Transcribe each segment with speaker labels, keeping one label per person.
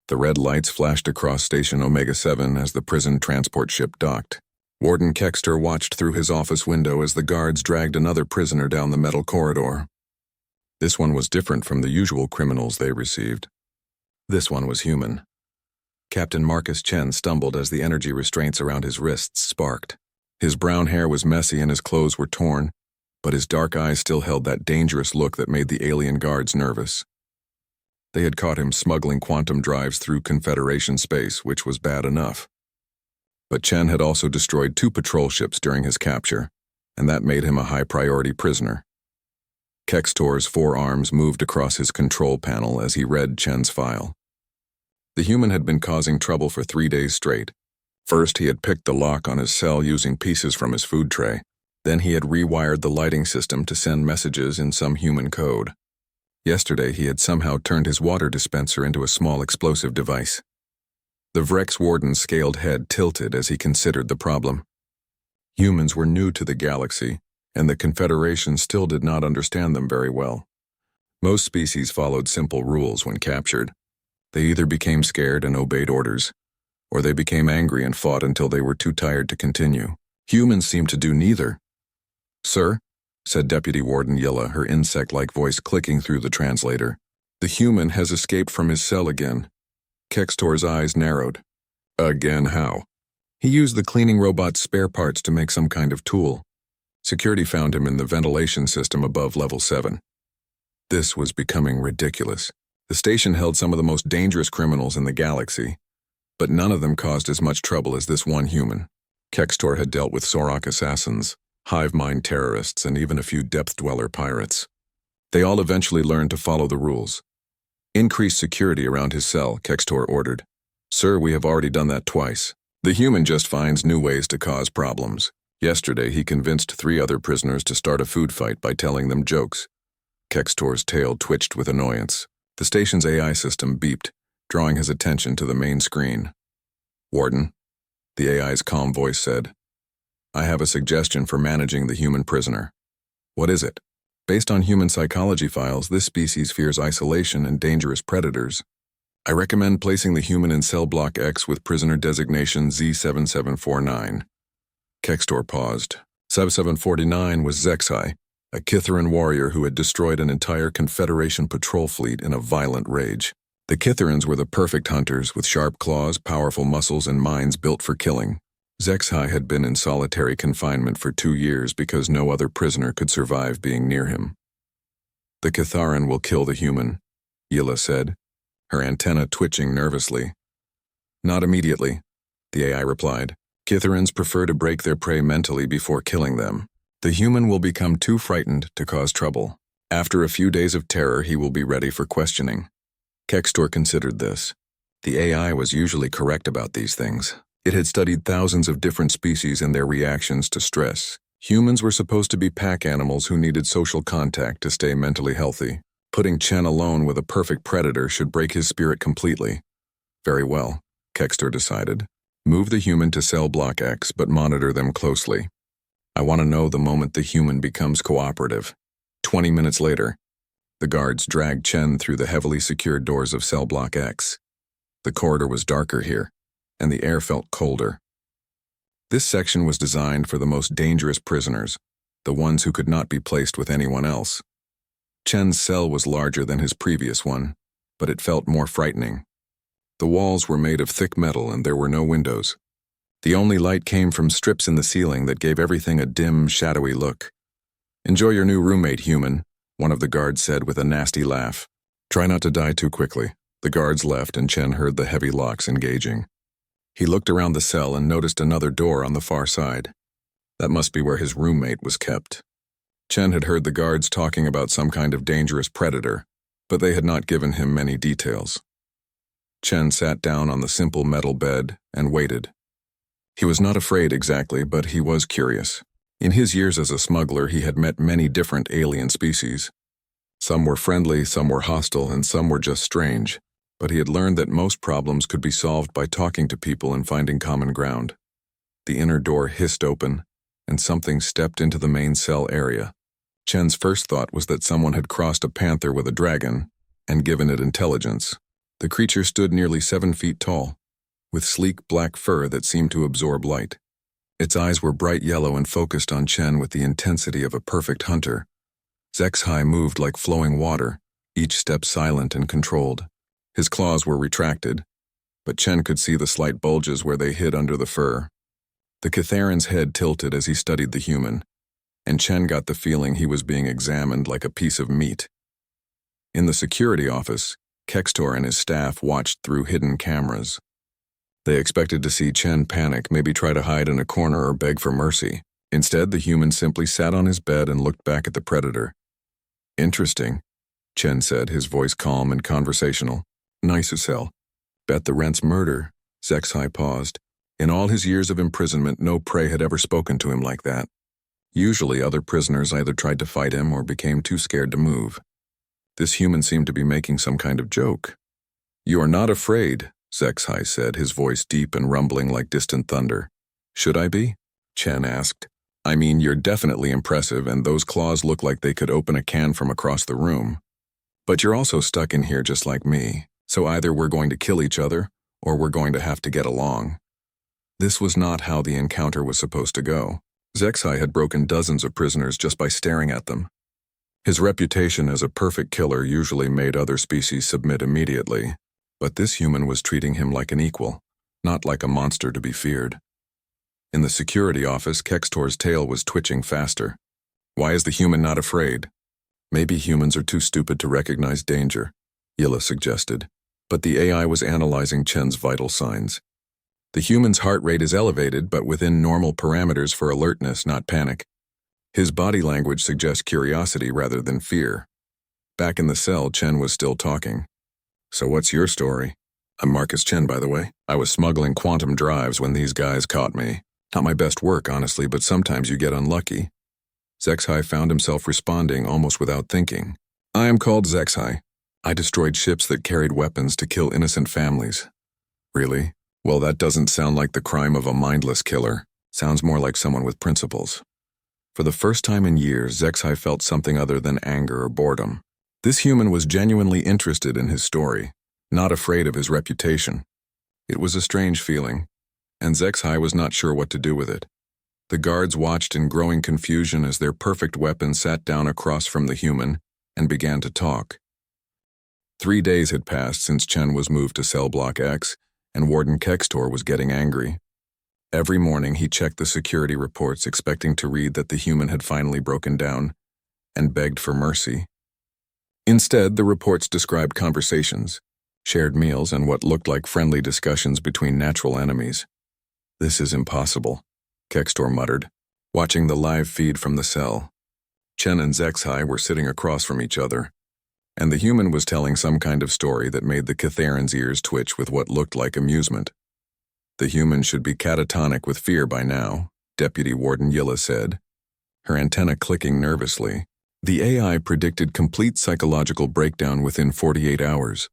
Speaker 1: The red lights flashed across Station Omega-7 as the prison transport ship docked. Warden Kexter watched through his office window as the guards dragged another prisoner down the metal corridor. This one was different from the usual criminals they received. This one was human. Captain Marcus Chen stumbled as the energy restraints around his wrists sparked. His brown hair was messy and his clothes were torn, but his dark eyes still held that dangerous look that made the alien guards nervous. They had caught him smuggling quantum drives through Confederation space, which was bad enough. But Chen had also destroyed 2 patrol ships during his capture, and that made him a high-priority prisoner. Kextor's forearms moved across his control panel as he read Chen's file. The human had been causing trouble for 3 days straight. First, he had picked the lock on his cell using pieces from his food tray. Then he had rewired the lighting system to send messages in some human code. Yesterday, he had somehow turned his water dispenser into a small explosive device. The Vrex warden's scaled head tilted as he considered the problem. Humans were new to the galaxy, and the Confederation still did not understand them very well. Most species followed simple rules when captured. They either became scared and obeyed orders, or they became angry and fought until they were too tired to continue. Humans seemed to do neither. "Sir," said Deputy Warden Yilla, her insect-like voice clicking through the translator. "The human has escaped from his cell again." Kextor's eyes narrowed. "Again how?" "He used the cleaning robot's spare parts to make some kind of tool. Security found him in the ventilation system above level 7. This was becoming ridiculous. The station held some of the most dangerous criminals in the galaxy, but none of them caused as much trouble as this one human. Kextor had dealt with Sorok assassins, hive mind terrorists, and even a few depth-dweller pirates. They all eventually learned to follow the rules. "Increase security around his cell," Kextor ordered. "Sir, we have already done that twice. The human just finds new ways to cause problems. Yesterday, he convinced 3 other prisoners to start a food fight by telling them jokes." Kextor's tail twitched with annoyance. The station's AI system beeped, drawing his attention to the main screen. "Warden," the AI's calm voice said, "I have a suggestion for managing the human prisoner." "What is it?" "Based on human psychology files, this species fears isolation and dangerous predators. I recommend placing the human in cell block X with prisoner designation Z7749. Kextor paused. 7749 was Zexai, a Kitharan warrior who had destroyed an entire Confederation patrol fleet in a violent rage. The Kitharans were the perfect hunters with sharp claws, powerful muscles, and minds built for killing. Zexai had been in solitary confinement for 2 years because no other prisoner could survive being near him. "The Kitharan will kill the human," Yilla said, her antenna twitching nervously. "Not immediately," the AI replied. "Kitharans prefer to break their prey mentally before killing them. The human will become too frightened to cause trouble. After a few days of terror, he will be ready for questioning." Kextor considered this. The AI was usually correct about these things. It had studied thousands of different species and their reactions to stress. Humans were supposed to be pack animals who needed social contact to stay mentally healthy. Putting Chen alone with a perfect predator should break his spirit completely. Very well, Kextor decided. Move the human to cell block X, but monitor them closely. I want to know the moment the human becomes cooperative. 20 minutes later, the guards dragged Chen through the heavily secured doors of cell block X. The corridor was darker here, and the air felt colder. This section was designed for the most dangerous prisoners, the ones who could not be placed with anyone else. Chen's cell was larger than his previous one, but it felt more frightening. The walls were made of thick metal and there were no windows. The only light came from strips in the ceiling that gave everything a dim, shadowy look. "Enjoy your new roommate, human," one of the guards said with a nasty laugh. "Try not to die too quickly." The guards left and Chen heard the heavy locks engaging. He looked around the cell and noticed another door on the far side. That must be where his roommate was kept. Chen had heard the guards talking about some kind of dangerous predator, but they had not given him many details. Chen sat down on the simple metal bed and waited. He was not afraid exactly, but he was curious. In his years as a smuggler, he had met many different alien species. Some were friendly, some were hostile, and some were just strange. But he had learned that most problems could be solved by talking to people and finding common ground. The inner door hissed open, and something stepped into the main cell area. Chen's first thought was that someone had crossed a panther with a dragon and given it intelligence. The creature stood nearly 7 feet tall, with sleek black fur that seemed to absorb light. Its eyes were bright yellow and focused on Chen with the intensity of a perfect hunter. HFY moved like flowing water, each step silent and controlled. His claws were retracted, but Chen could see the slight bulges where they hid under the fur. The Kithaeron's head tilted as he studied the human, and Chen got the feeling he was being examined like a piece of meat. In the security office, Kextor and his staff watched through hidden cameras. They expected to see Chen panic, maybe try to hide in a corner or beg for mercy. Instead, the human simply sat on his bed and looked back at the predator. "Interesting," Chen said, his voice calm and conversational. "Nice as hell. Bet the rent's murder." HFY paused. In all his years of imprisonment, no prey had ever spoken to him like that. Usually, other prisoners either tried to fight him or became too scared to move. This human seemed to be making some kind of joke. "You are not afraid," HFY said, his voice deep and rumbling like distant thunder. "Should I be?" Chen asked. "I mean, you're definitely impressive, and those claws look like they could open a can from across the room. But you're also stuck in here just like me, so either we're going to kill each other, or we're going to have to get along." This was not how the encounter was supposed to go. HFY had broken dozens of prisoners just by staring at them. His reputation as a perfect killer usually made other species submit immediately, but this human was treating him like an equal, not like a monster to be feared. In the security office, Kextor's tail was twitching faster. "Why is the human not afraid?" "Maybe humans are too stupid to recognize danger," Yilla suggested, but the AI was analyzing Chen's vital signs. The human's heart rate is elevated, but within normal parameters for alertness, not panic. His body language suggests curiosity rather than fear. Back in the cell, Chen was still talking. "So what's your story?" "I'm Marcus Chen, by the way. I was smuggling quantum drives when these guys caught me. Not my best work, honestly, but sometimes you get unlucky." HFY found himself responding almost without thinking. "I am called HFY. I destroyed ships that carried weapons to kill innocent families." "Really? Well, that doesn't sound like the crime of a mindless killer. Sounds more like someone with principles." For the first time in years, HFY felt something other than anger or boredom. This human was genuinely interested in his story, not afraid of his reputation. It was a strange feeling, and HFY was not sure what to do with it. The guards watched in growing confusion as their perfect weapon sat down across from the human and began to talk. 3 days had passed since Chen was moved to Cell Block X, and Warden Kextor was getting angry. Every morning he checked the security reports, expecting to read that the human had finally broken down and begged for mercy. Instead, the reports described conversations, shared meals, and what looked like friendly discussions between natural enemies. "This is impossible," Kextor muttered, watching the live feed from the cell. Chen and HFY were sitting across from each other, and the human was telling some kind of story that made the Kithaeron's ears twitch with what looked like amusement. "The human should be catatonic with fear by now," Deputy Warden Yilla said, her antenna clicking nervously. The AI predicted complete psychological breakdown within 48 hours.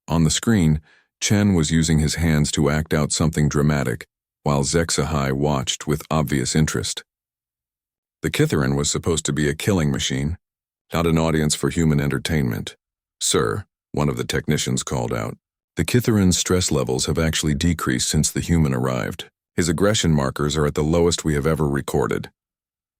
Speaker 1: On the screen, Chen was using his hands to act out something dramatic, while HFY watched with obvious interest. The Kithaeron was supposed to be a killing machine, not an audience for human entertainment. "Sir," one of the technicians called out, "the Kithaeron's stress levels have actually decreased since the human arrived. His aggression markers are at the lowest we have ever recorded."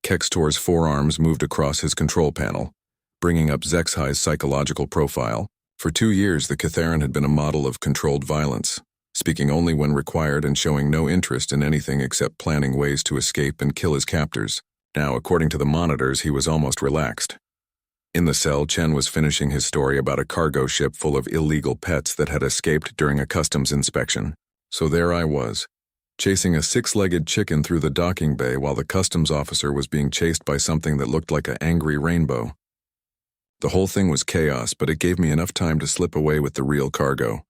Speaker 1: Kextor's forearms moved across his control panel, bringing up HFY's psychological profile. For 2 years, the Kithaeron had been a model of controlled violence, speaking only when required and showing no interest in anything except planning ways to escape and kill his captors. Now, according to the monitors, he was almost relaxed. In the cell, Chen was finishing his story about a cargo ship full of illegal pets that had escaped during a customs inspection. So there I was, chasing a 6-legged chicken through the docking bay while the customs officer was being chased by something that looked like an angry rainbow. The whole thing was chaos, but it gave me enough time to slip away with the real cargo.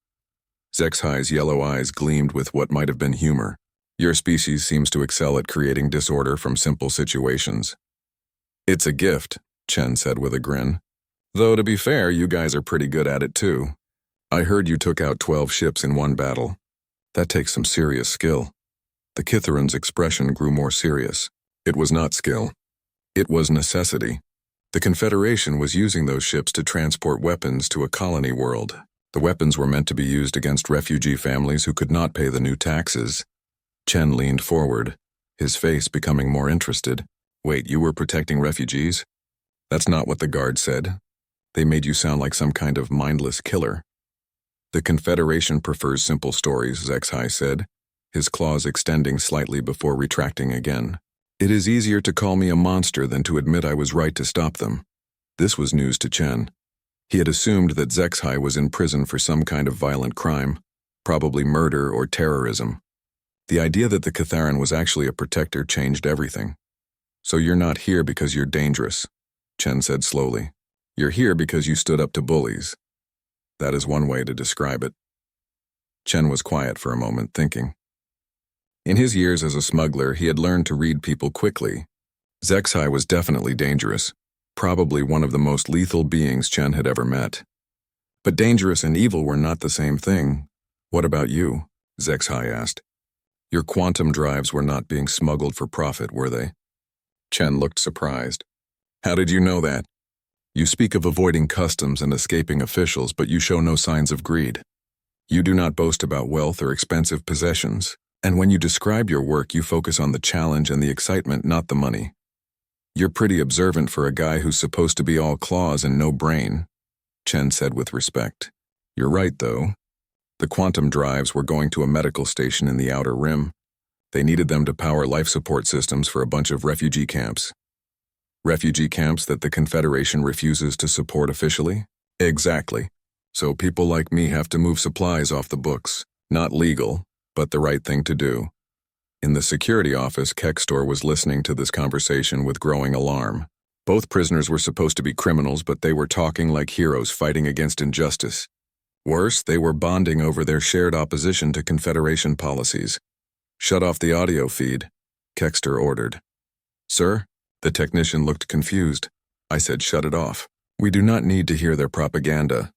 Speaker 1: HFY's yellow eyes gleamed with what might have been humor. "Your species seems to excel at creating disorder from simple situations." "It's a gift," Chen said with a grin. "Though to be fair, you guys are pretty good at it too. I heard you took out 12 ships in one battle. That takes some serious skill." The Kithaeron's expression grew more serious. It was not skill. It was necessity. The Confederation was using those ships to transport weapons to a colony world. The weapons were meant to be used against refugee families who could not pay the new taxes. Chen leaned forward, his face becoming more interested. Wait, you were protecting refugees? That's not what the guard said. They made you sound like some kind of mindless killer. The Confederation prefers simple stories, HFY said, his claws extending slightly before retracting again. It is easier to call me a monster than to admit I was right to stop them. This was news to Chen. He had assumed that HFY was in prison for some kind of violent crime, probably murder or terrorism. The idea that the Catharan was actually a protector changed everything. So you're not here because you're dangerous, Chen said slowly. You're here because you stood up to bullies. That is one way to describe it. Chen was quiet for a moment, thinking. In his years as a smuggler, he had learned to read people quickly. HFY was definitely dangerous, probably one of the most lethal beings Chen had ever met. But dangerous and evil were not the same thing. What about you? HFY asked. Your quantum drives were not being smuggled for profit, were they? Chen looked surprised. How did you know that? You speak of avoiding customs and escaping officials, but you show no signs of greed. You do not boast about wealth or expensive possessions, and when you describe your work, you focus on the challenge and the excitement, not the money. You're pretty observant for a guy who's supposed to be all claws and no brain, Chen said with respect. You're right, though. The quantum drives were going to a medical station in the Outer Rim. They needed them to power life support systems for a bunch of refugee camps. Refugee camps that the Confederation refuses to support officially? Exactly. So people like me have to move supplies off the books. Not legal, but the right thing to do. In the security office, Kextor was listening to this conversation with growing alarm. Both prisoners were supposed to be criminals, but they were talking like heroes fighting against injustice. Worse, they were bonding over their shared opposition to Confederation policies. Shut off the audio feed, Kextor ordered. Sir? The technician looked confused. I said shut it off. We do not need to hear their propaganda.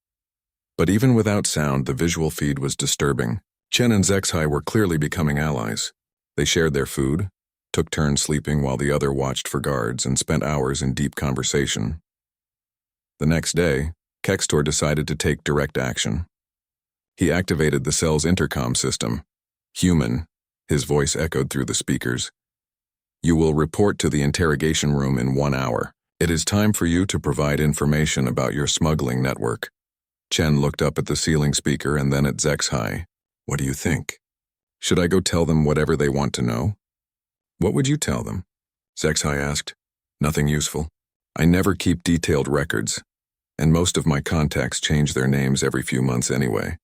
Speaker 1: But even without sound, the visual feed was disturbing. Chen and HFY were clearly becoming allies. They shared their food, took turns sleeping while the other watched for guards, and spent hours in deep conversation. The next day, Kextor decided to take direct action. He activated the cell's intercom system. Human, his voice echoed through the speakers. You will report to the interrogation room in 1 hour. It is time for you to provide information about your smuggling network. Chen looked up at the ceiling speaker and then at HFY. What do you think? Should I go tell them whatever they want to know? What would you tell them? HFY asked. Nothing useful. I never keep detailed records, and most of my contacts change their names every few months anyway.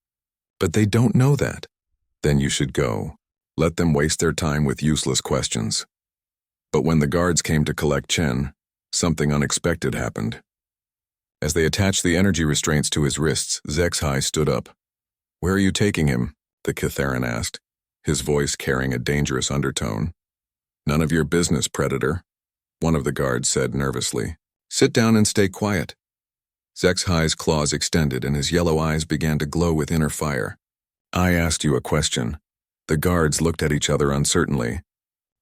Speaker 1: But they don't know that. Then you should go. Let them waste their time with useless questions. But when the guards came to collect Chen, something unexpected happened. As they attached the energy restraints to his wrists, HFY stood up. Where are you taking him? The Catharan asked, his voice carrying a dangerous undertone. None of your business, Predator, one of the guards said nervously. Sit down and stay quiet. HFY's claws extended and his yellow eyes began to glow with inner fire. I asked you a question. The guards looked at each other uncertainly.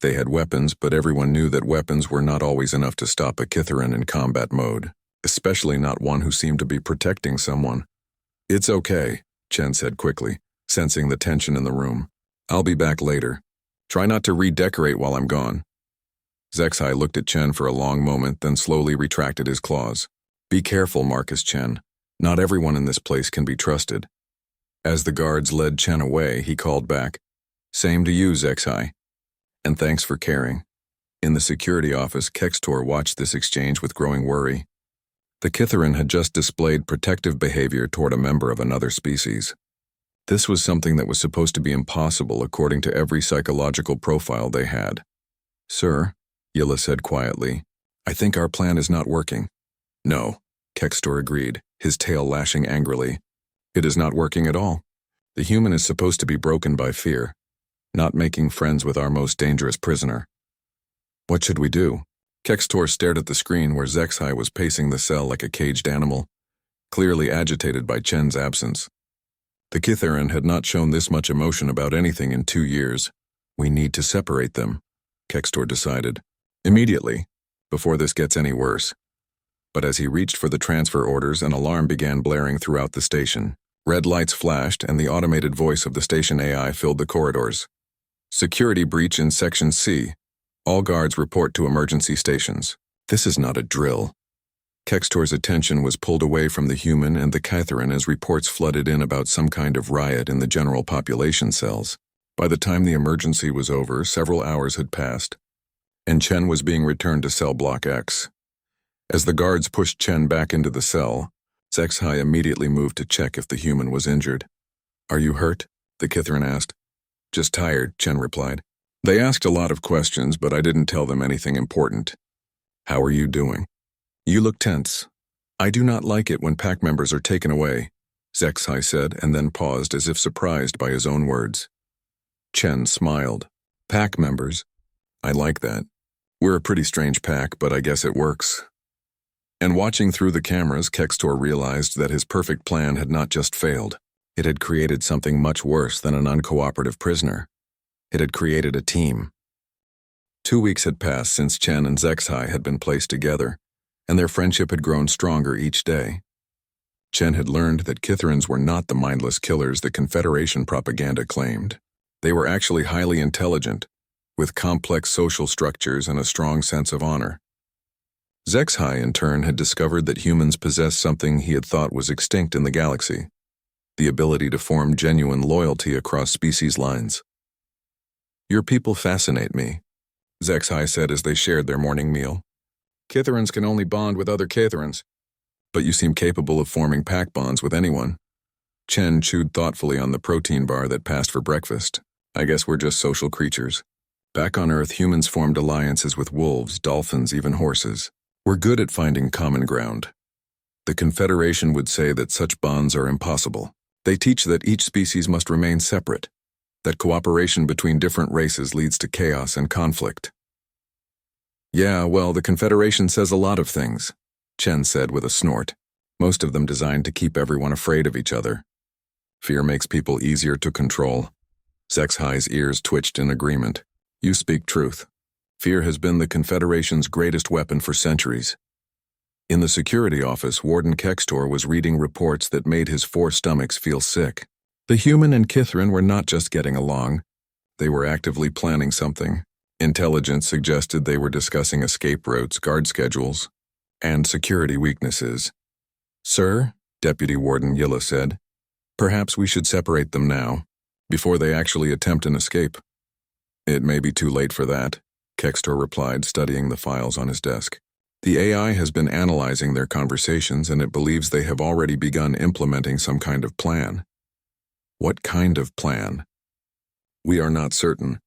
Speaker 1: They had weapons, but everyone knew that weapons were not always enough to stop a Catharan in combat mode, especially not one who seemed to be protecting someone. It's okay, Chen said quickly, sensing the tension in the room. I'll be back later. Try not to redecorate while I'm gone. HFY looked at Chen for a long moment, then slowly retracted his claws. Be careful, Marcus Chen. Not everyone in this place can be trusted. As the guards led Chen away, he called back. Same to you, HFY. And thanks for caring. In the security office, Kextor watched this exchange with growing worry. The Catharan had just displayed protective behavior toward a member of another species. This was something that was supposed to be impossible according to every psychological profile they had. Sir, Yilla said quietly, I think our plan is not working. No, Kextor agreed, his tail lashing angrily. It is not working at all. The human is supposed to be broken by fear, not making friends with our most dangerous prisoner. What should we do? Kextor stared at the screen where HFY was pacing the cell like a caged animal, clearly agitated by Chen's absence. The Catharan had not shown this much emotion about anything in 2 years. We need to separate them, Kextor decided. Immediately, before this gets any worse. But as he reached for the transfer orders, an alarm began blaring throughout the station. Red lights flashed, and the automated voice of the station AI filled the corridors. Security breach in Section C. All guards report to emergency stations. This is not a drill. Kextor's attention was pulled away from the human and the Catherine as reports flooded in about some kind of riot in the general population cells. By the time the emergency was over, several hours had passed, and Chen was being returned to cell block X. As the guards pushed Chen back into the cell, HFY immediately moved to check if the human was injured. "Are you hurt?" the Catherine asked. "Just tired," Chen replied. "They asked a lot of questions, but I didn't tell them anything important." "How are you doing?" "You look tense." "I do not like it when pack members are taken away," HFY said, and then paused as if surprised by his own words. Chen smiled. "Pack members? I like that. We're a pretty strange pack, but I guess it works." And watching through the cameras, Kextor realized that his perfect plan had not just failed. It had created something much worse than an uncooperative prisoner. It had created a team. 2 weeks had passed since Chen and HFY had been placed together, and their friendship had grown stronger each day. Chen had learned that Kitherans were not the mindless killers the Confederation propaganda claimed. They were actually highly intelligent, with complex social structures and a strong sense of honor. HFY, in turn, had discovered that humans possessed something he had thought was extinct in the galaxy: the ability to form genuine loyalty across species lines. "Your people fascinate me," HFY said as they shared their morning meal. "Kitherans can only bond with other Kitherans, but you seem capable of forming pack bonds with anyone." Chen chewed thoughtfully on the protein bar that passed for breakfast. "I guess we're just social creatures. Back on Earth, humans formed alliances with wolves, dolphins, even horses. We're good at finding common ground. The Confederation would say that such bonds are impossible. They teach that each species must remain separate, that cooperation between different races leads to chaos and conflict." "Yeah, well, the Confederation says a lot of things," Chen said with a snort, most of them designed to keep everyone afraid of each other. "Fear makes people easier to control." HFY's ears twitched in agreement. "You speak truth. Fear has been the Confederation's greatest weapon for centuries." In the security office, Warden Kextor was reading reports that made his 4 stomachs feel sick. The human and Kitherine were not just getting along. They were actively planning something. Intelligence suggested they were discussing escape routes, guard schedules, and security weaknesses. "Sir," Deputy Warden Yilla said, "perhaps we should separate them now, before they actually attempt an escape." "It may be too late for that," Kextor replied, studying the files on his desk. "The AI has been analyzing their conversations, and it believes they have already begun implementing some kind of plan." "What kind of plan?" "We are not certain.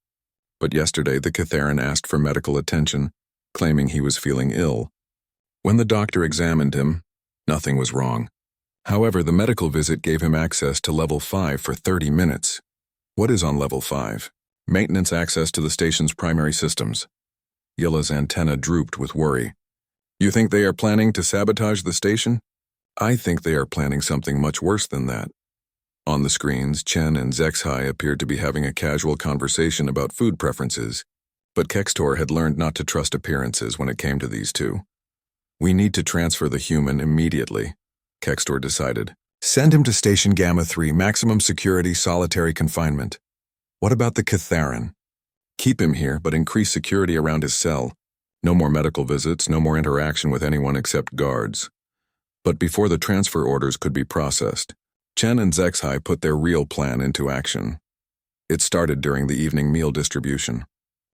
Speaker 1: But yesterday the Catharan asked for medical attention, claiming he was feeling ill. When the doctor examined him, nothing was wrong. However, the medical visit gave him access to Level 5 for 30 minutes. What is on Level 5? Maintenance access to the station's primary systems." Yilla's antenna drooped with worry. "You think they are planning to sabotage the station?" "I think they are planning something much worse than that." On the screens, Chen and HFY appeared to be having a casual conversation about food preferences, but Kextor had learned not to trust appearances when it came to these two. "We need to transfer the human immediately," Kextor decided. "Send him to Station Gamma 3, maximum security, solitary confinement." "What about the Catharan?" "Keep him here, but increase security around his cell. No more medical visits, no more interaction with anyone except guards." But before the transfer orders could be processed, Chen and HFY put their real plan into action. It started during the evening meal distribution.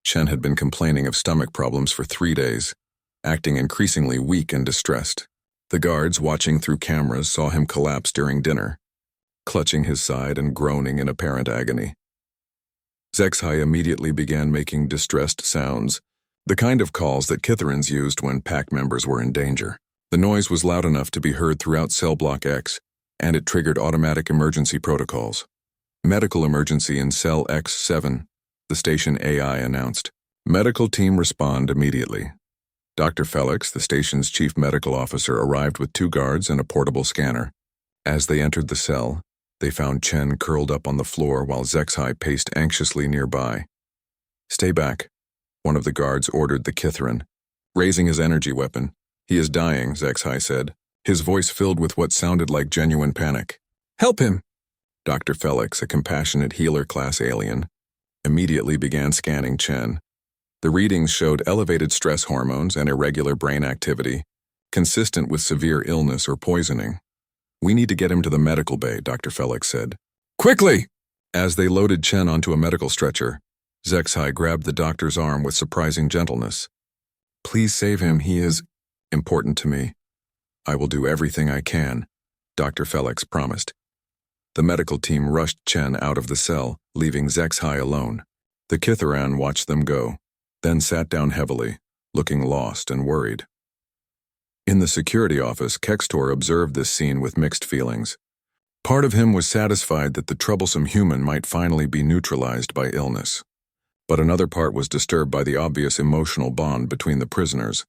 Speaker 1: Chen had been complaining of stomach problems for 3 days, acting increasingly weak and distressed. The guards, watching through cameras, saw him collapse during dinner, clutching his side and groaning in apparent agony. HFY immediately began making distressed sounds, the kind of calls that Kitherans used when pack members were in danger. The noise was loud enough to be heard throughout Cell Block X, and it triggered automatic emergency protocols. "Medical emergency in Cell X7, the station AI announced. "Medical team respond immediately." Dr. Felix, the station's chief medical officer, arrived with 2 guards and a portable scanner. As they entered the cell, they found Chen curled up on the floor while HFY paced anxiously nearby. "Stay back," one of the guards ordered the Kitharan, raising his energy weapon. "He is dying," HFY said, his voice filled with what sounded like genuine panic. Help him! Dr. Felix, a compassionate healer-class alien, immediately began scanning Chen. The readings showed elevated stress hormones and irregular brain activity, consistent with severe illness or poisoning. We need to get him to the medical bay, Dr. Felix said. Quickly! As they loaded Chen onto a medical stretcher, Zexai grabbed the doctor's arm with surprising gentleness. Please save him, he is important to me. I will do everything I can, Dr. Felix promised. The medical team rushed Chen out of the cell, leaving Zexai alone. The Kitharan watched them go, then sat down heavily, looking lost and worried. In the security office, Kextor observed this scene with mixed feelings. Part of him was satisfied that the troublesome human might finally be neutralized by illness. But another part was disturbed by the obvious emotional bond between the prisoners.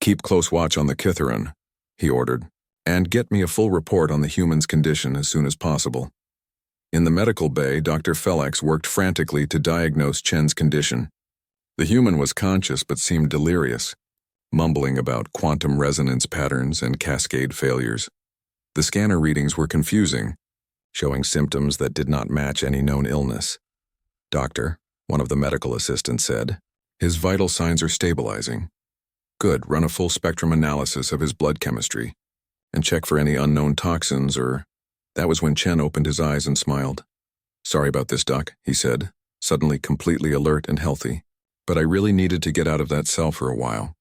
Speaker 1: Keep close watch on the Kitharan, he ordered, and get me a full report on the human's condition as soon as possible. In the medical bay, Dr. Felix worked frantically to diagnose Chen's condition. The human was conscious but seemed delirious, mumbling about quantum resonance patterns and cascade failures. The scanner readings were confusing, showing symptoms that did not match any known illness. Doctor, one of the medical assistants said, his vital signs are stabilizing. Good, run a full spectrum analysis of his blood chemistry, and check for any unknown toxins or... That was when Chen opened his eyes and smiled. Sorry about this, Doc, he said, suddenly completely alert and healthy. But I really needed to get out of that cell for a while.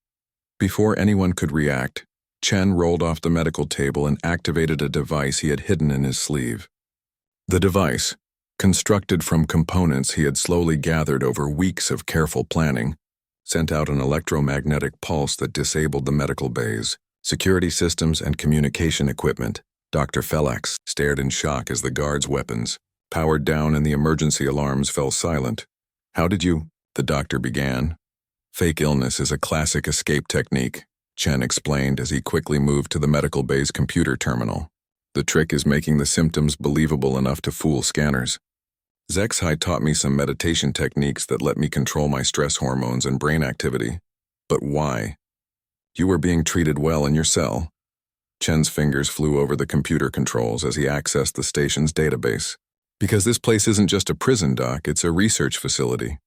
Speaker 1: Before anyone could react, Chen rolled off the medical table and activated a device he had hidden in his sleeve. The device, constructed from components he had slowly gathered over weeks of careful planning, sent out an electromagnetic pulse that disabled the medical bays, security systems, and communication equipment. Dr. Felix stared in shock as the guards' weapons, powered down and the emergency alarms fell silent. How did you? The doctor began. Fake illness is a classic escape technique, Chen explained as he quickly moved to the medical bay's computer terminal. The trick is making the symptoms believable enough to fool scanners. Zexai taught me some meditation techniques that let me control my stress hormones and brain activity. But why? You were being treated well in your cell. Chen's fingers flew over the computer controls as he accessed the station's database. Because this place isn't just a prison, Doc, it's a research facility.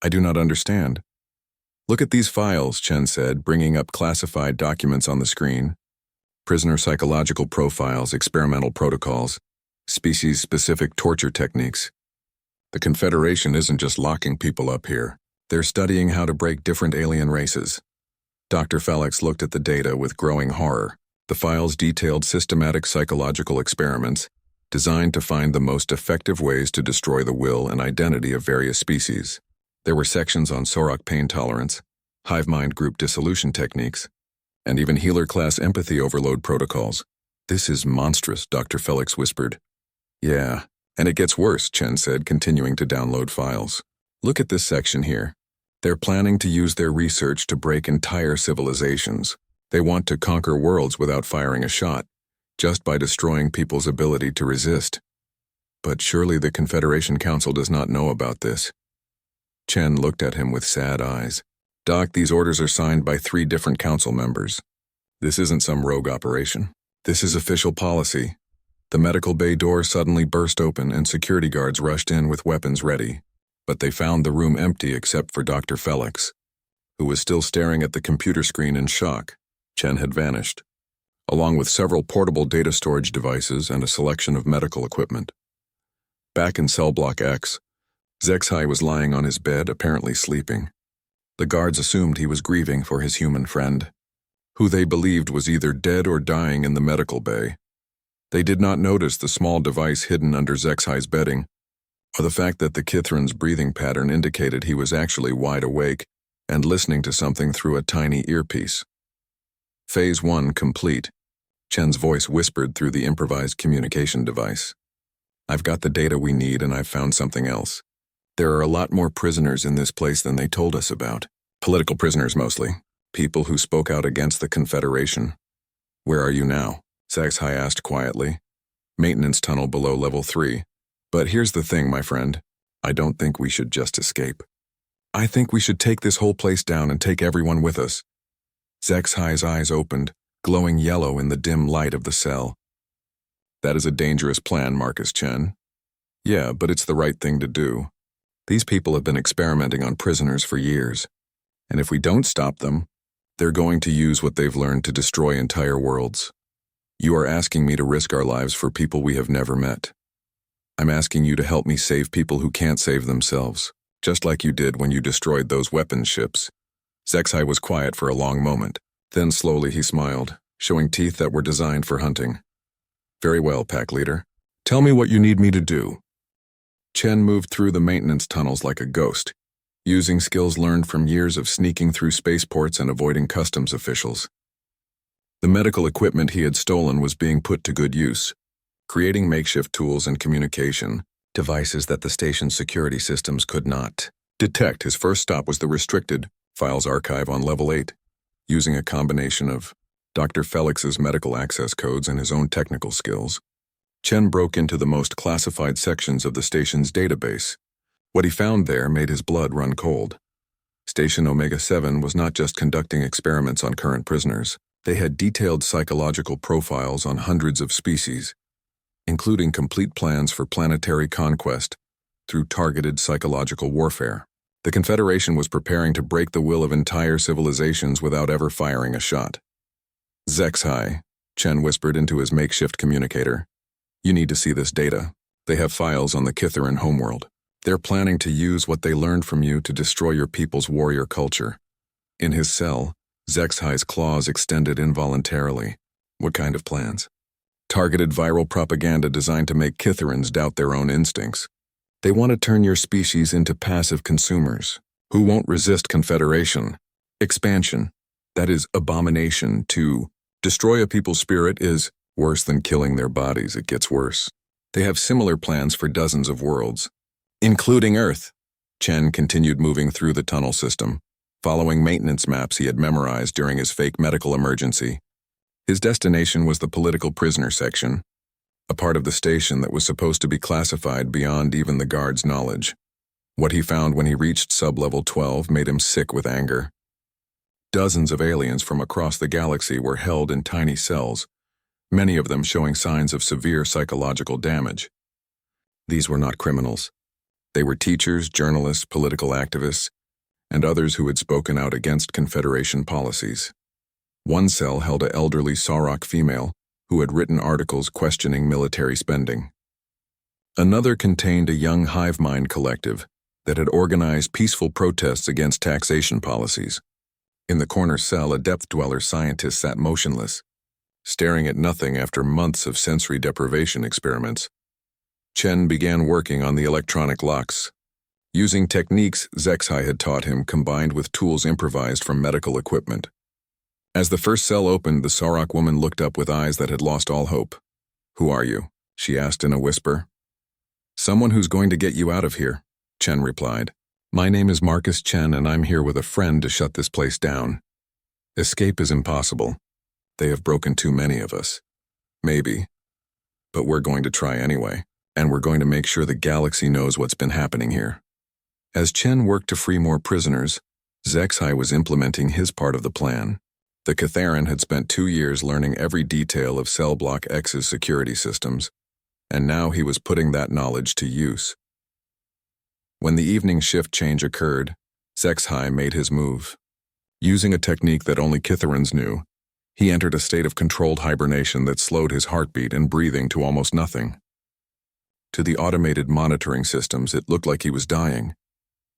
Speaker 1: I do not understand. Look at these files, Chen said, bringing up classified documents on the screen. Prisoner psychological profiles, experimental protocols, species-specific torture techniques. The Confederation isn't just locking people up here. They're studying how to break different alien races. Dr. Felix looked at the data with growing horror. The files detailed systematic psychological experiments designed to find the most effective ways to destroy the will and identity of various species. There were sections on Sorok pain tolerance, hive mind group dissolution techniques, and even healer-class empathy overload protocols. This is monstrous, Dr. Felix whispered. Yeah, and it gets worse, Chen said, continuing to download files. Look at this section here. They're planning to use their research to break entire civilizations. They want to conquer worlds without firing a shot, just by destroying people's ability to resist. But surely the Confederation Council does not know about this. Chen looked at him with sad eyes. Doc, these orders are signed by 3 different council members. This isn't some rogue operation. This is official policy. The medical bay door suddenly burst open and security guards rushed in with weapons ready. But they found the room empty except for Dr. Felix, who was still staring at the computer screen in shock. Chen had vanished, along with several portable data storage devices and a selection of medical equipment. Back in Cell Block X, Zexai was lying on his bed, apparently sleeping. The guards assumed he was grieving for his human friend, who they believed was either dead or dying in the medical bay. They did not notice the small device hidden under Zexai's bedding, or the fact that the Kithran's breathing pattern indicated he was actually wide awake and listening to something through a tiny earpiece. Phase 1 complete, Chen's voice whispered through the improvised communication device. I've got the data we need and I've found something else. There are a lot more prisoners in this place than they told us about. Political prisoners mostly. People who spoke out against the Confederation. Where are you now? Zexai asked quietly. Maintenance tunnel below level 3. But here's the thing, my friend. I don't think we should just escape. I think we should take this whole place down and take everyone with us. Zexai's eyes opened, glowing yellow in the dim light of the cell. That is a dangerous plan, Marcus Chen. Yeah, but it's the right thing to do. These people have been experimenting on prisoners for years, and if we don't stop them, they're going to use what they've learned to destroy entire worlds. You are asking me to risk our lives for people we have never met. I'm asking you to help me save people who can't save themselves, just like you did when you destroyed those weapons ships. HFY was quiet for a long moment. Then slowly he smiled, showing teeth that were designed for hunting. Very well, pack leader. Tell me what you need me to do. Chen moved through the maintenance tunnels like a ghost, using skills learned from years of sneaking through spaceports and avoiding customs officials. The medical equipment he had stolen was being put to good use, creating makeshift tools and communication devices that the station's security systems could not detect. His first stop was the restricted files archive on level 8. Using a combination of Dr. Felix's medical access codes and his own technical skills, Chen broke into the most classified sections of the station's database. What he found there made his blood run cold. Station Omega-7 was not just conducting experiments on current prisoners. They had detailed psychological profiles on hundreds of species, including complete plans for planetary conquest through targeted psychological warfare. The Confederation was preparing to break the will of entire civilizations without ever firing a shot. HFY, Chen whispered into his makeshift communicator. You need to see this data. They have files on the Kitharan homeworld. They're planning to use what they learned from you to destroy your people's warrior culture. In his cell, HFY's claws extended involuntarily. What kind of plans? Targeted viral propaganda designed to make Kitharans doubt their own instincts. They want to turn your species into passive consumers who won't resist confederation. Expansion, that is abomination. To destroy a people's spirit is worse than killing their bodies. It gets worse. They have similar plans for dozens of worlds, including Earth. Chen continued moving through the tunnel system, following maintenance maps he had memorized during his fake medical emergency. His destination was the political prisoner section, a part of the station that was supposed to be classified beyond even the guards' knowledge. What he found when he reached sub-level 12 made him sick with anger. Dozens of aliens from across the galaxy were held in tiny cells, many of them showing signs of severe psychological damage. These were not criminals. They were teachers, journalists, political activists, and others who had spoken out against Confederation policies. One cell held an elderly Sauroch female who had written articles questioning military spending. Another contained a young hive mind collective that had organized peaceful protests against taxation policies. In the corner cell, a depth-dweller scientist sat motionless, staring at nothing after months of sensory deprivation experiments. Chen began working on the electronic locks, using techniques HFY had taught him combined with tools improvised from medical equipment. As the first cell opened, the Sauroch woman looked up with eyes that had lost all hope. Who are you? She asked in a whisper. Someone who's going to get you out of here, Chen replied. My name is Marcus Chen, and I'm here with a friend to shut this place down. Escape is impossible. They have broken too many of us. Maybe. But we're going to try anyway, and we're going to make sure the galaxy knows what's been happening here. As Chen worked to free more prisoners, HFY was implementing his part of the plan. The Kitharan had spent 2 years learning every detail of Cell Block X's security systems, and now he was putting that knowledge to use. When the evening shift change occurred, HFY made his move. Using a technique that only Kitharans knew, he entered a state of controlled hibernation that slowed his heartbeat and breathing to almost nothing. To the automated monitoring systems, it looked like he was dying.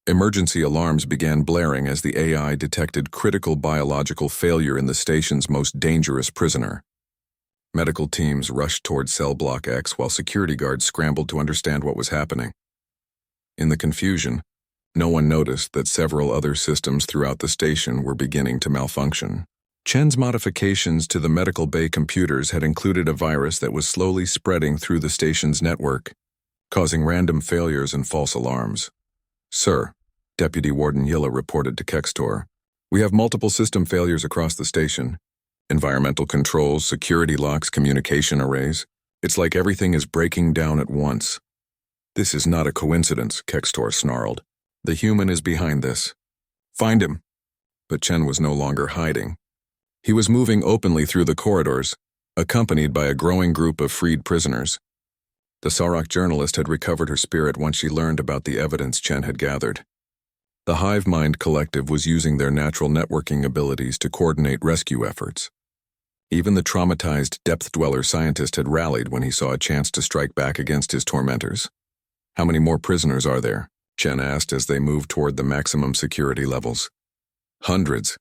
Speaker 1: Emergency alarms began blaring as the AI detected critical biological failure in the station's most dangerous prisoner. Medical teams rushed toward Cell Block X while security guards scrambled to understand what was happening. In the confusion, no one noticed that several other systems throughout the station were beginning to malfunction. Chen's modifications to the medical bay computers had included a virus that was slowly spreading through the station's network, causing random failures and false alarms. Sir, Deputy Warden Yilla reported to Kextor, we have multiple system failures across the station. Environmental controls, security locks, communication arrays. It's like everything is breaking down at once. This is not a coincidence, Kextor snarled. The human is behind this. Find him. But Chen was no longer hiding. He was moving openly through the corridors, accompanied by a growing group of freed prisoners. The Sarok journalist had recovered her spirit once she learned about the evidence Chen had gathered. The Hive Mind Collective was using their natural networking abilities to coordinate rescue efforts. Even the traumatized depth-dweller scientist had rallied when he saw a chance to strike back against his tormentors. "How many more prisoners are there?" Chen asked as they moved toward the maximum security levels. "Hundreds,"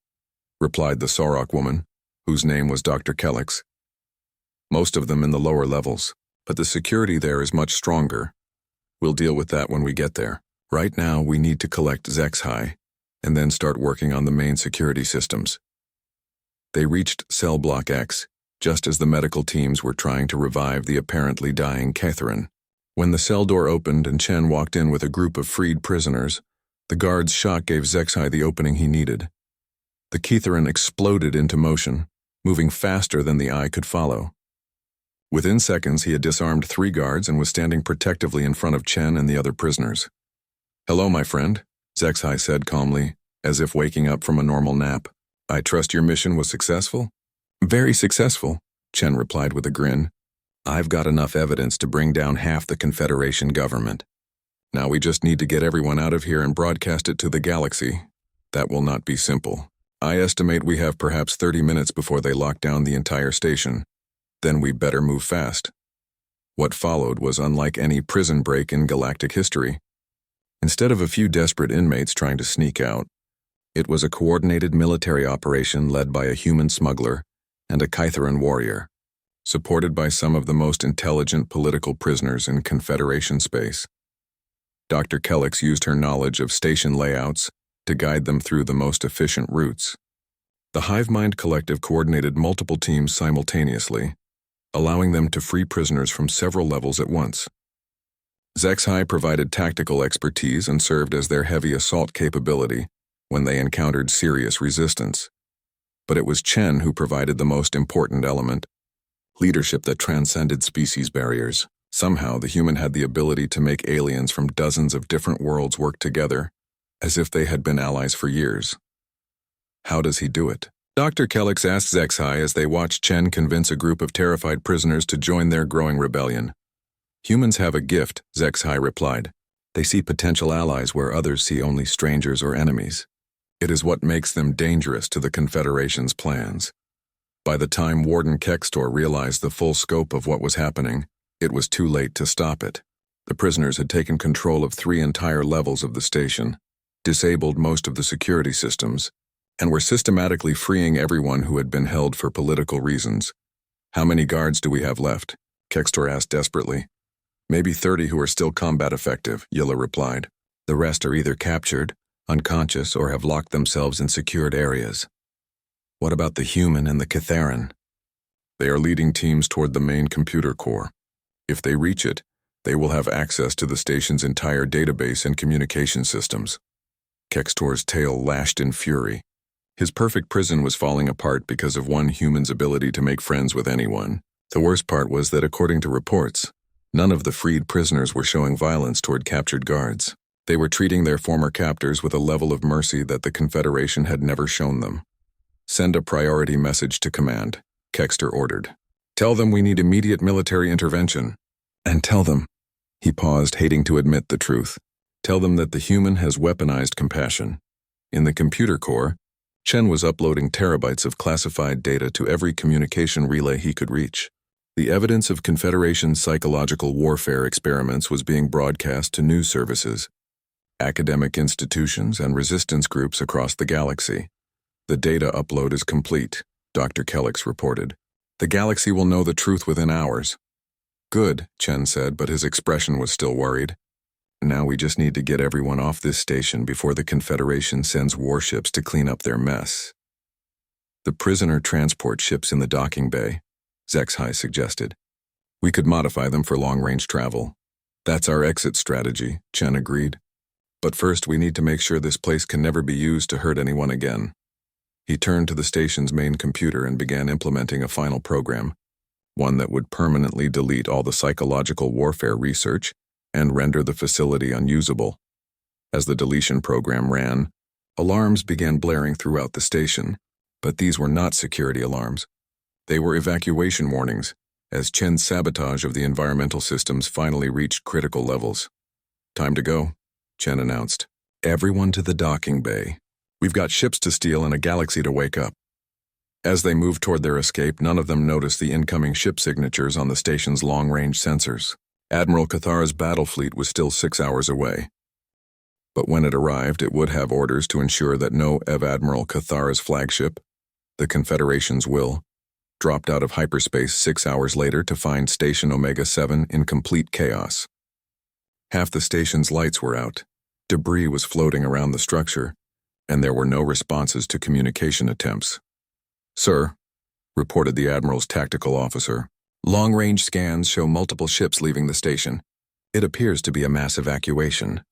Speaker 1: replied the Sarok woman, whose name was Dr. Kellix. "Most of them in the lower levels, but the security there is much stronger. We'll deal with that when we get there. Right now, we need to collect Zexhai, and then start working on the main security systems." They reached Cell Block X, just as the medical teams were trying to revive the apparently dying Catherine. When the cell door opened and Chen walked in with a group of freed prisoners, the guard's shot gave Zexhai the opening he needed. The Catherine exploded into motion, moving faster than the eye could follow. Within seconds, he had disarmed 3 guards and was standing protectively in front of Chen and the other prisoners. "Hello, my friend," Zexhai said calmly, as if waking up from a normal nap. "I trust your mission was successful?" "Very successful," Chen replied with a grin. "I've got enough evidence to bring down half the Confederation government. Now we just need to get everyone out of here and broadcast it to the galaxy. That will not be simple. I estimate we have perhaps 30 minutes before they lock down the entire station. Then we better move fast." What followed was unlike any prison break in galactic history. Instead of a few desperate inmates trying to sneak out, it was a coordinated military operation led by a human smuggler and a Kytheran warrior, supported by some of the most intelligent political prisoners in Confederation space. Dr. Kellix used her knowledge of station layouts to guide them through the most efficient routes. The Hive Mind Collective coordinated multiple teams simultaneously, allowing them to free prisoners from several levels at once. Zexhai provided tactical expertise and served as their heavy assault capability when they encountered serious resistance. But it was Chen who provided the most important element: leadership that transcended species barriers. Somehow, the human had the ability to make aliens from dozens of different worlds work together, as if they had been allies for years. How does he do it? Dr. Kellix asked Zexhai as they watched Chen convince a group of terrified prisoners to join their growing rebellion. "Humans have a gift," Zexhai replied. "They see potential allies where others see only strangers or enemies. It is what makes them dangerous to the Confederation's plans." By the time Warden Kextor realized the full scope of what was happening, it was too late to stop it. The prisoners had taken control of 3 entire levels of the station, disabled most of the security systems, and were systematically freeing everyone who had been held for political reasons. "How many guards do we have left?" Kextor asked desperately. "Maybe 30 who are still combat effective," Yilla replied. "The rest are either captured, unconscious, or have locked themselves in secured areas." "What about the human and the Catharan?" "They are leading teams toward the main computer core. If they reach it, they will have access to the station's entire database and communication systems." Kextor's tail lashed in fury. His perfect prison was falling apart because of one human's ability to make friends with anyone. The worst part was that, according to reports, none of the freed prisoners were showing violence toward captured guards. They were treating their former captors with a level of mercy that the Confederation had never shown them. "Send a priority message to command," Kextor ordered. "Tell them we need immediate military intervention. And tell them," he paused, hating to admit the truth, "tell them that the human has weaponized compassion." In the computer core, Chen was uploading terabytes of classified data to every communication relay he could reach. The evidence of Confederation psychological warfare experiments was being broadcast to news services, academic institutions, and resistance groups across the galaxy. "The data upload is complete," Dr. Kellix reported. "The galaxy will know the truth within hours." "Good," Chen said, but his expression was still worried. "Now we just need to get everyone off this station before the Confederation sends warships to clean up their mess." "The prisoner transport ships in the docking bay," Zexhai suggested. "We could modify them for long-range travel." "That's our exit strategy," Chen agreed. "But first we need to make sure this place can never be used to hurt anyone again." He turned to the station's main computer and began implementing a final program, one that would permanently delete all the psychological warfare research and render the facility unusable. As the deletion program ran, alarms began blaring throughout the station, but these were not security alarms. They were evacuation warnings, as Chen's sabotage of the environmental systems finally reached critical levels. "Time to go," Chen announced. "Everyone to the docking bay. We've got ships to steal and a galaxy to wake up." As they moved toward their escape, none of them noticed the incoming ship signatures on the station's long-range sensors. Admiral Cathara's battle fleet was still 6 hours away. But when it arrived, it would have orders to ensure that no of Admiral Cathara's flagship, the Confederation's Will, dropped out of hyperspace 6 hours later to find Station Omega-7 in complete chaos. Half the station's lights were out, debris was floating around the structure, and there were no responses to communication attempts. "Sir," reported the Admiral's tactical officer, "long-range scans show multiple ships leaving the station. It appears to be a mass evacuation."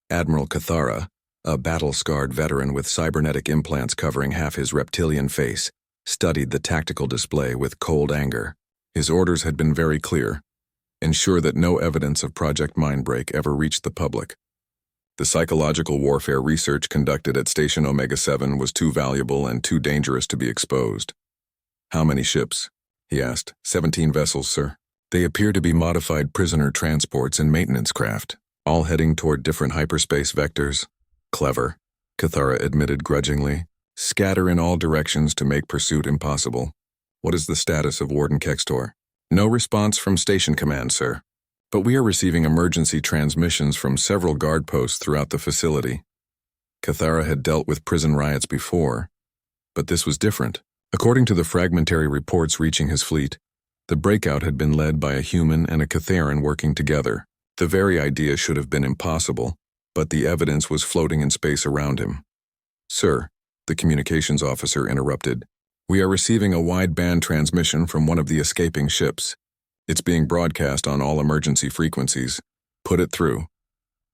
Speaker 1: Admiral Cathara, a battle-scarred veteran with cybernetic implants covering half his reptilian face, studied the tactical display with cold anger. His orders had been very clear: ensure that no evidence of Project Mindbreak ever reached the public. The psychological warfare research conducted at Station Omega-7 was too valuable and too dangerous to be exposed. "How many ships?" he asked. 17 vessels, sir. They appear to be modified prisoner transports and maintenance craft, all heading toward different hyperspace vectors. Clever, Cathara admitted grudgingly. Scatter in all directions to make pursuit impossible. What is the status of Warden Kextor? No response from Station Command, sir. But we are receiving emergency transmissions from several guard posts throughout the facility. Cathara had dealt with prison riots before, but this was different. According to the fragmentary reports reaching his fleet, the breakout had been led by a human and a Catharan working together. The very idea should have been impossible, but the evidence was floating in space around him. "Sir," the communications officer interrupted, "we are receiving a wideband transmission from one of the escaping ships. It's being broadcast on all emergency frequencies. Put it through."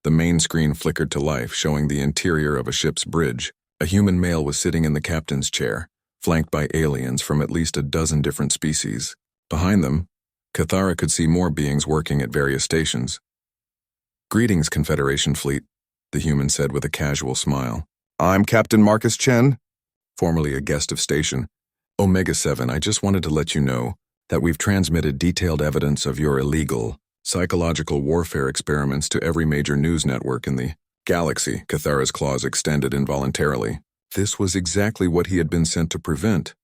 Speaker 1: The main screen flickered to life, showing the interior of a ship's bridge. A human male was sitting in the captain's chair, flanked by aliens from at least a dozen different species. Behind them, Cathara could see more beings working at various stations. "Greetings, Confederation Fleet," the human said with a casual smile. "I'm Captain Marcus Chen, formerly a guest of Station Omega-7. I just wanted to let you know that we've transmitted detailed evidence of your illegal psychological warfare experiments to every major news network in the galaxy." Cathara's claws extended involuntarily. This was exactly what he had been sent to prevent.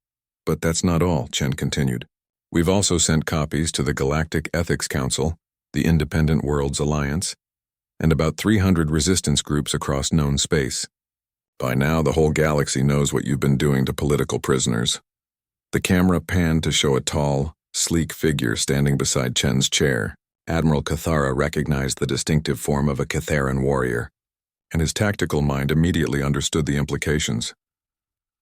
Speaker 1: "But that's not all," Chen continued. "We've also sent copies to the Galactic Ethics Council, the Independent Worlds Alliance, and about 300 resistance groups across known space. By now, the whole galaxy knows what you've been doing to political prisoners." The camera panned to show a tall, sleek figure standing beside Chen's chair. Admiral Cathara recognized the distinctive form of a Catharan warrior, and his tactical mind immediately understood the implications.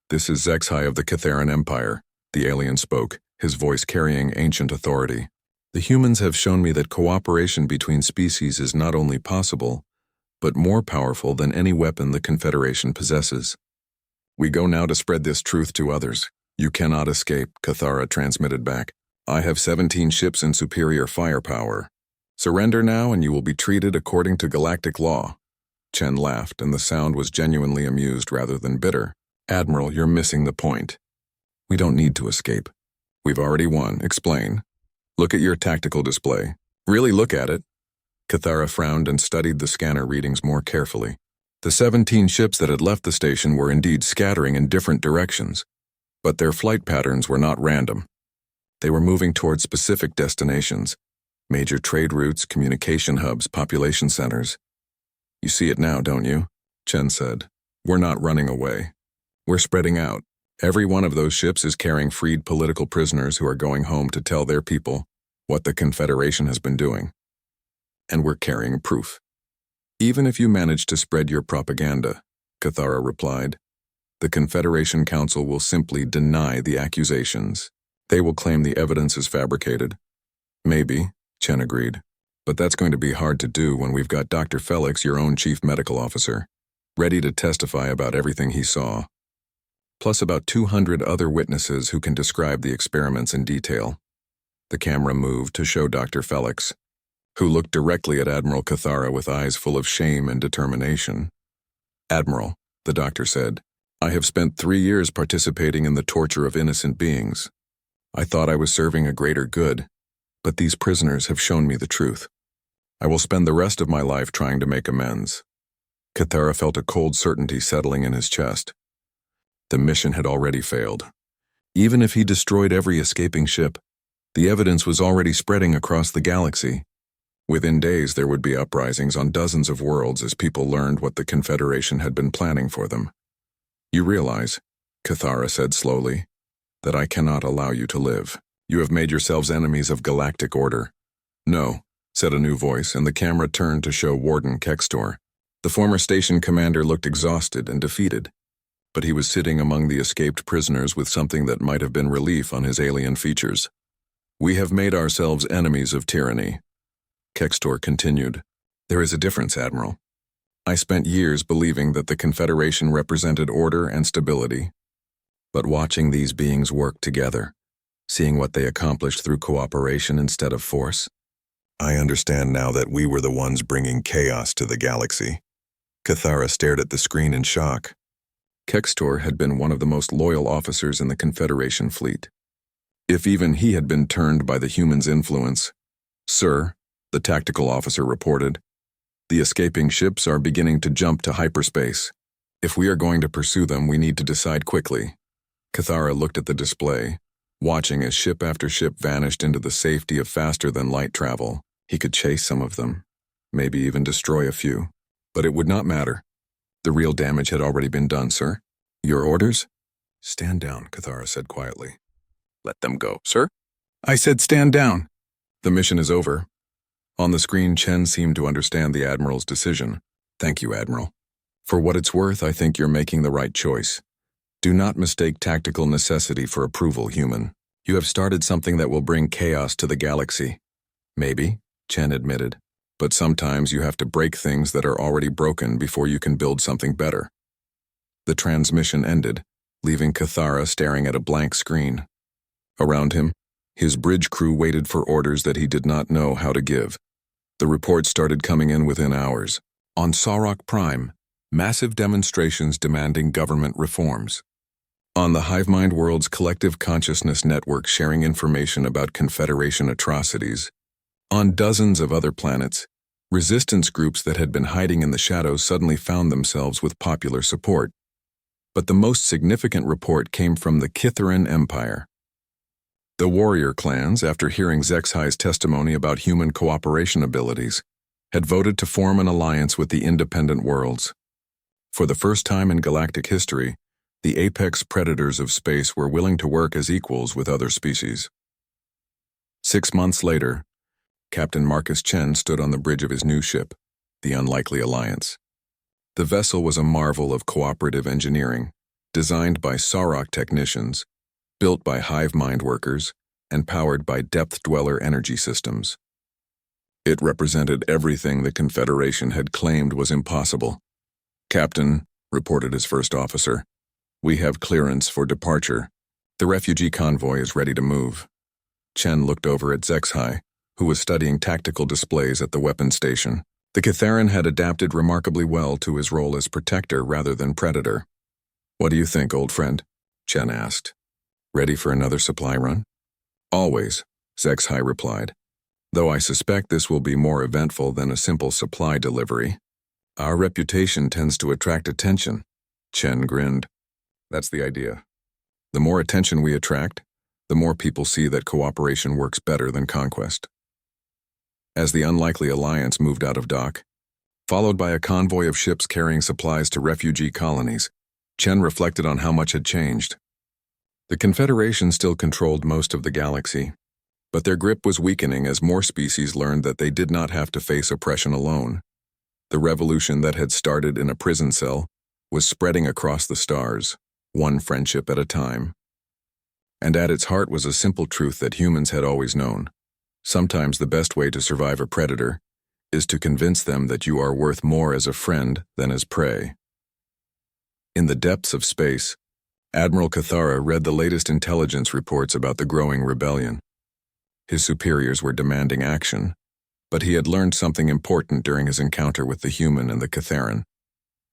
Speaker 1: "This is Zexhai of the Catharan Empire," the alien spoke, his voice carrying ancient authority. "The humans have shown me that cooperation between species is not only possible, but more powerful than any weapon the Confederation possesses. We go now to spread this truth to others. You cannot escape," Cathara transmitted back. "I have 17 ships in superior firepower. Surrender now and you will be treated according to galactic law." Chen laughed, and the sound was genuinely amused rather than bitter. "Admiral, you're missing the point. We don't need to escape. We've already won. Explain. Look at your tactical display. Really look at it." Cathara frowned and studied the scanner readings more carefully. The 17 ships that had left the station were indeed scattering in different directions, but their flight patterns were not random. They were moving toward specific destinations, major trade routes, communication hubs, population centers. "You see it now, don't you?" Chen said. "We're not running away. We're spreading out. Every one of those ships is carrying freed political prisoners who are going home to tell their people what the Confederation has been doing. And we're carrying proof. Even if you manage to spread your propaganda," Cathara replied, "the Confederation Council will simply deny the accusations. They will claim the evidence is fabricated." "Maybe," Chen agreed, "but that's going to be hard to do when we've got Dr. Felix, your own chief medical officer, ready to testify about everything he saw. Plus about 200 other witnesses who can describe the experiments in detail." The camera moved to show Dr. Felix, who looked directly at Admiral Cathara with eyes full of shame and determination. "Admiral," the doctor said, "I have spent 3 years participating in the torture of innocent beings. I thought I was serving a greater good, but these prisoners have shown me the truth. I will spend the rest of my life trying to make amends. Cathara felt a cold certainty settling in his chest. The mission had already failed. Even if he destroyed every escaping ship, the evidence was already spreading across the galaxy. Within days, there would be uprisings on dozens of worlds as people learned what the Confederation had been planning for them. You realize, Cathara said slowly, that I cannot allow you to live. You have made yourselves enemies of galactic order. No, said a new voice, and the camera turned to show Warden Kextor. The former station commander looked exhausted and defeated, but he was sitting among the escaped prisoners with something that might have been relief on his alien features. We have made ourselves enemies of tyranny. Kextor continued. There is a difference, Admiral. I spent years believing that the Confederation represented order and stability. But watching these beings work together, seeing what they accomplished through cooperation instead of force, I understand now that we were the ones bringing chaos to the galaxy. Cathara stared at the screen in shock. Kextor had been one of the most loyal officers in the Confederation fleet. If even he had been turned by the humans' influence, Sir, the tactical officer reported, the escaping ships are beginning to jump to hyperspace. If we are going to pursue them, we need to decide quickly. Cathara looked at the display, watching as ship after ship vanished into the safety of faster-than-light travel. He could chase some of them, maybe even destroy a few, but it would not matter. The real damage had already been done, sir. Your orders? Stand down, Cathara said quietly. Let them go, sir. I said stand down. The mission is over. On the screen, Chen seemed to understand the Admiral's decision. Thank you, Admiral. For what it's worth, I think you're making the right choice. Do not mistake tactical necessity for approval, human. You have started something that will bring chaos to the galaxy. Maybe, Chen admitted, but sometimes you have to break things that are already broken before you can build something better. The transmission ended, leaving Cathara staring at a blank screen. Around him, his bridge crew waited for orders that he did not know how to give. The reports started coming in within hours. On Sauroch Prime, massive demonstrations demanding government reforms. On the Hivemind World's collective consciousness network sharing information about Confederation atrocities. On dozens of other planets, resistance groups that had been hiding in the shadows suddenly found themselves with popular support. But the most significant report came from the Kitharan Empire. The warrior clans, after hearing Zexhi's testimony about human cooperation abilities, had voted to form an alliance with the independent worlds. For the first time in galactic history, the apex predators of space were willing to work as equals with other species. 6 months later, Captain Marcus Chen stood on the bridge of his new ship, the Unlikely Alliance. The vessel was a marvel of cooperative engineering, designed by Sauroch technicians, built by hive mind workers, and powered by depth-dweller energy systems. It represented everything the Confederation had claimed was impossible. Captain, reported his first officer, we have clearance for departure. The refugee convoy is ready to move. Chen looked over at Zexhi, who was studying tactical displays at the weapons station. The Kitharan had adapted remarkably well to his role as protector rather than predator. What do you think, old friend? Chen asked. Ready for another supply run? Always, Zexhi replied, though I suspect this will be more eventful than a simple supply delivery. Our reputation tends to attract attention. Chen grinned. That's the idea. The more attention we attract, the more people see that cooperation works better than conquest. As the Unlikely Alliance moved out of dock, followed by a convoy of ships carrying supplies to refugee colonies, Chen reflected on how much had changed. The Confederation still controlled most of the galaxy, but their grip was weakening as more species learned that they did not have to face oppression alone. The revolution that had started in a prison cell was spreading across the stars, one friendship at a time. And at its heart was a simple truth that humans had always known. Sometimes the best way to survive a predator is to convince them that you are worth more as a friend than as prey. In the depths of space, Admiral Cathara read the latest intelligence reports about the growing rebellion. His superiors were demanding action, but he had learned something important during his encounter with the human and the Kitharan.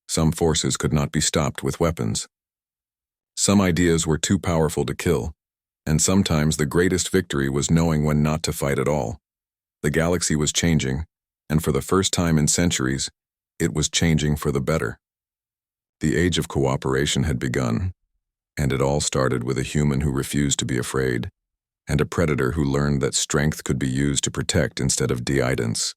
Speaker 1: Some forces could not be stopped with weapons. Some ideas were too powerful to kill, And sometimes the greatest victory was knowing when not to fight at all. The galaxy was changing, and for the first time in centuries, it was changing for the better. The age of cooperation had begun, and it all started with a human who refused to be afraid, and a predator who learned that strength could be used to protect instead of deidence.